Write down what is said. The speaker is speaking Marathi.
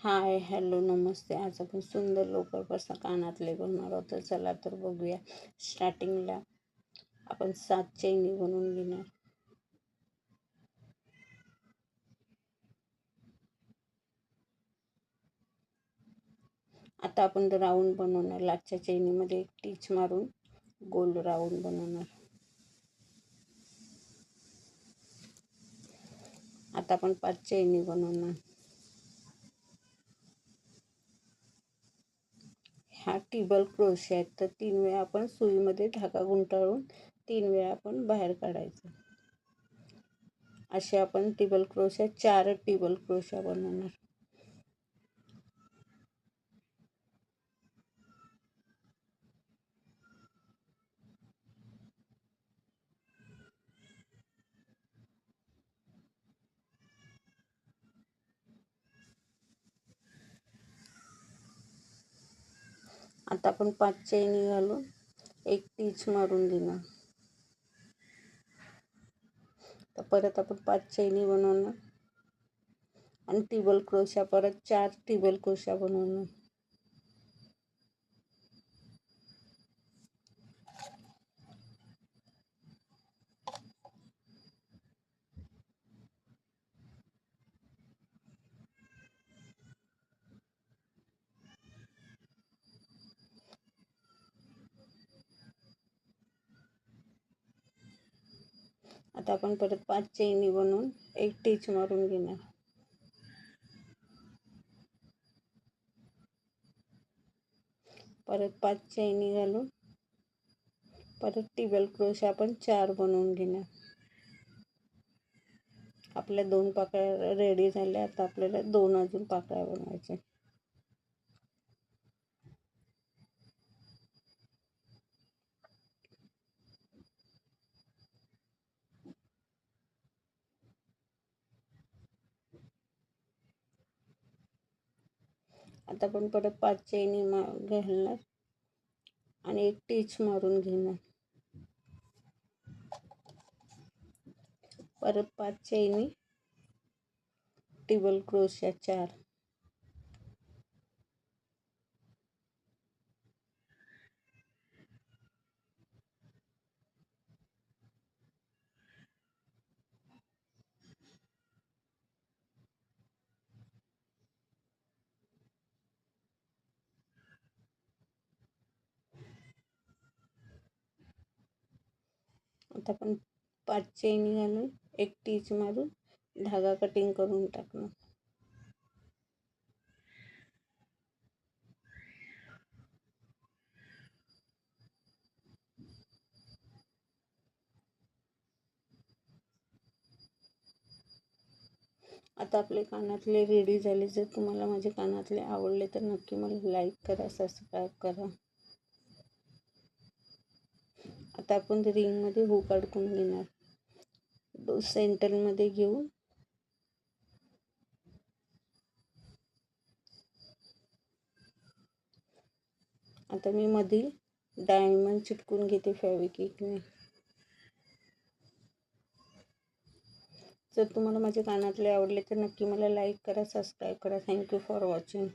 हाय हॅलो नमस्ते. आज आपण सुंदर लोकरपासून कानातले बनवणार आहोत. तर चला तर बघूया. स्टार्टिंगला आपण 7 चैनी बनवून घेणार. आता आपण राऊंड बनवणार. लाटच्या चैनीमध्ये एक टिच मारून गोल राऊंड बनवणार. आता आपण 5 चैनी बनवणार. हा टेबल क्रोशे आहेत. तर 3 वेळा आपण सुईमध्ये धागा गुंडाळून 3 वेळा आपण बाहेर काढायचं. असे आपण टेबल क्रोशे 4 टेबल क्रोशा बनवणार. आता आपण 5 चैनी घालून एक टिच मारून घेणार. तर परत आपण 5 चैनी बनवणार आणि टेबल क्रोशा परत 4 टेबल क्रोशा बनवणार. आता आपण परत 5 चैनी बनवून एक टिच मारून घेणार. परत 5 चैनी घालून परत टेबल क्रोशा आपण 4 बनवून घेणार. आपल्या 2 पाकळ्या रेडी झाल्या. आता आपल्याला 2 अजून पाकळ्या बनवायच्या. आता आपण परत 5 चैनी घालणार आणि एक टिच मारून घेणार. परत 5 चैनी टेबल क्रोशा 4. आता आपण 5 चैनी घालून एक टिच मारून धागा कटिंग करून टाकणार. आता आपले कानातले रेडी झाले. जर तुम्हाला माझे कानातले आवडले तर नक्की मला लाईक करा, सबस्क्राईब करा. आता आपण रिंगमध्ये हुक अडकून घेणार. सेंटरमध्ये घेऊन आता मी मधील डायमंड चिटकून घेते फेविक्विकने. जर तुम्हाला माझे कानातले आवडले तर नक्की मला लाईक करा, सबस्क्राईब करा. Thank you for watching.